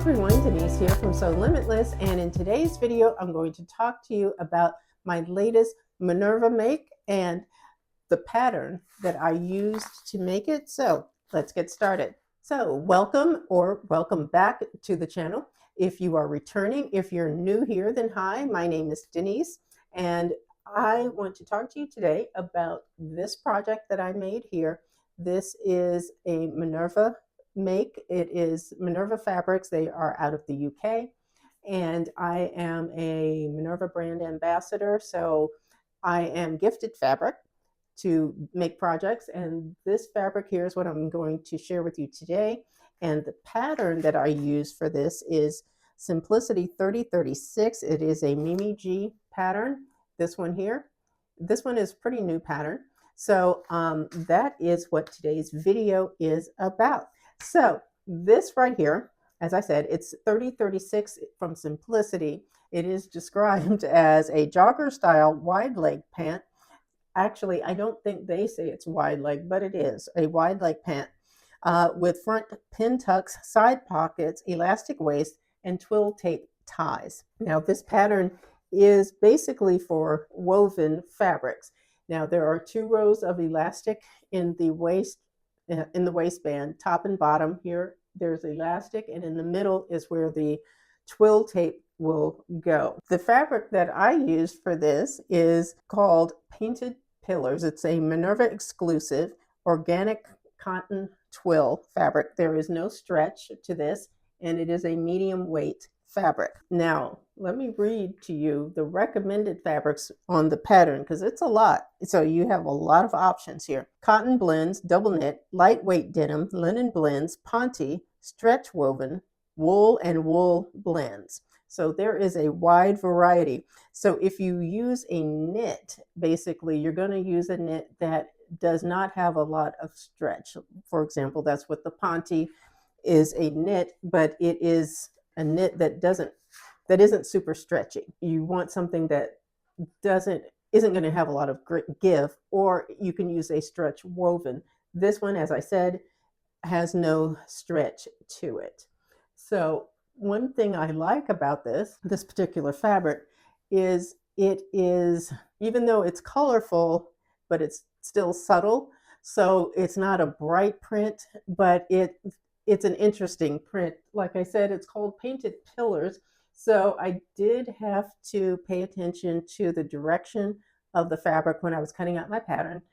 everyone, Denise here from Sewlimitless, and in today's video I'm going to talk to you about my latest Minerva make and the pattern that I used to make it. So let's get started. So welcome back to the channel. If you are returning, if you're new here, then hi, my name is Denise, and I want to talk to you today about this project that I made here. This is a Minerva make. It is Minerva Fabrics. They are out of the UK, and I am a Minerva Brand Ambassador, so I am gifted fabric to make projects, and this fabric here is what I'm going to share with you today. And the pattern that I use for this is Simplicity 3036. It is a Mimi G pattern. This one here, this one is pretty new pattern. So that is what today's video is about. So this right here, as I said, it's 3036 from Simplicity. It is described as a jogger style wide leg pant. Actually, I don't think they say it's wide leg, but it is a wide leg pant with front pin tucks, side pockets, elastic waist, and twill tape ties. Now, this pattern is basically for woven fabrics. Now, there are 2 rows of elastic in the waistband, top and bottom. Here, there's elastic, and in the middle is where the twill tape will go. The fabric that I used for this is called Painted Pillars. It's a Minerva exclusive organic cotton twill fabric. There is no stretch to this, and it is a medium weight fabric. Now, let me read to you the recommended fabrics on the pattern, because it's a lot. So you have a lot of options here. Cotton blends, double knit, lightweight denim, linen blends, ponte, stretch woven, wool, and wool blends. So there is a wide variety. So if you use a knit, basically you're going to use a knit that does not have a lot of stretch. For example, that's what the ponte is, a knit, but it is a knit that isn't super stretchy. You want something that isn't going to have a lot of give, or you can use a stretch woven. This one, as I said, has no stretch to it. So one thing I like about this particular fabric is it is, even though it's colorful, but it's still subtle. So it's not a bright print, but it's an interesting print. Like I said, it's called Painted Pillars. So I did have to pay attention to the direction of the fabric when I was cutting out my pattern,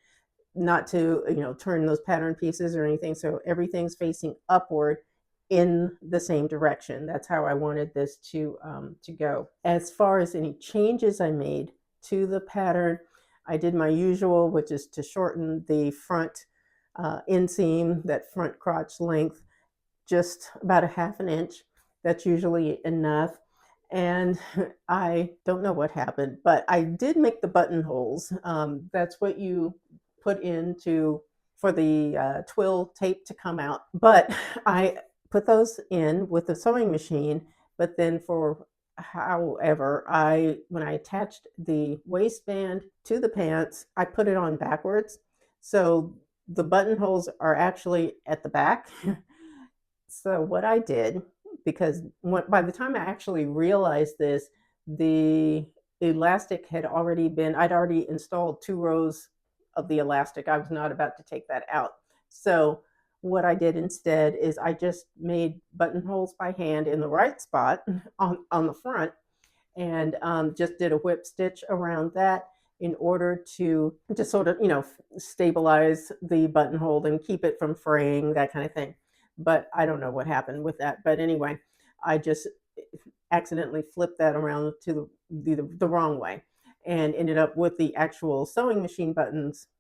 not to, turn those pattern pieces or anything. So everything's facing upward in the same direction. That's how I wanted this to go. As far as any changes I made to the pattern, I did my usual, which is to shorten the front inseam, that front crotch length, just about a ½ inch. That's usually enough. And I don't know what happened, but I did make the buttonholes. That's what you put into for the twill tape to come out. But I put those in with the sewing machine, but then however, when I attached the waistband to the pants, I put it on backwards. So the buttonholes are actually at the back. So what I did, because by the time I actually realized this, the elastic had already I'd already installed 2 rows of the elastic. I was not about to take that out. So what I did instead is I just made buttonholes by hand in the right spot on the front, and just did a whip stitch around that in order to just sort of, stabilize the buttonhole and keep it from fraying, that kind of thing. But I don't know what happened with that. But anyway, I just accidentally flipped that around to the wrong way and ended up with the actual sewing machine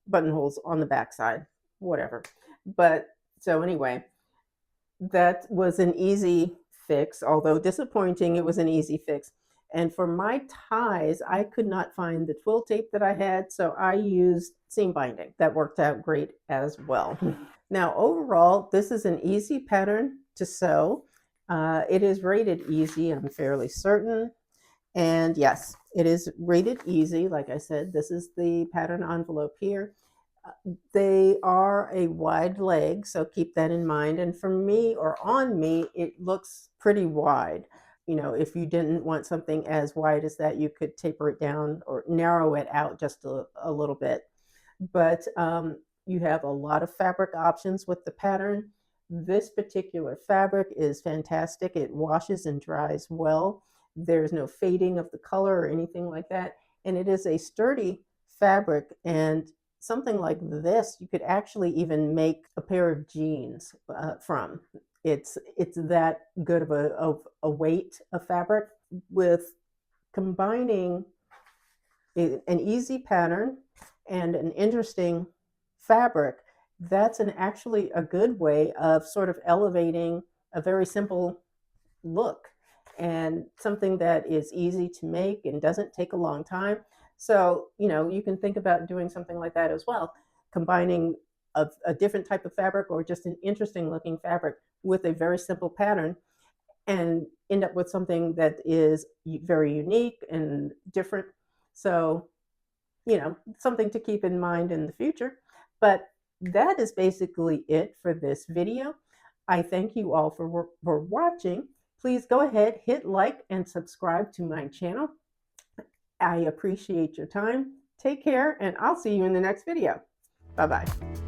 buttonholes on the backside, whatever. But so anyway, that was an easy fix, although disappointing. It was an easy fix. And for my ties, I could not find the twill tape that I had, so I used seam binding. That worked out great as well. Now, overall, this is an easy pattern to sew. It is rated easy, I'm fairly certain. And yes, it is rated easy. Like I said, this is the pattern envelope here. They are a wide leg, so keep that in mind. And for me or on me, it looks pretty wide. You know, if you didn't want something as wide as that, you could taper it down or narrow it out just a little bit. But you have a lot of fabric options with the pattern. This particular fabric is fantastic. It washes and dries well. There's no fading of the color or anything like that. And it is a sturdy fabric, and something like this you could actually even make a pair of jeans from. It's that good of a weight of fabric. With combining an easy pattern and an interesting fabric, that's actually a good way of sort of elevating a very simple look, and something that is easy to make and doesn't take a long time. So, you know, you can think about doing something like that as well, combining a different type of fabric or just an interesting looking fabric with a very simple pattern, and end up with something that is very unique and different. So, you know, something to keep in mind in the future. But that is basically it for this video. I thank you all for watching. Please go ahead, hit like and subscribe to my channel. I appreciate your time. Take care, and I'll see you in the next video. Bye-bye.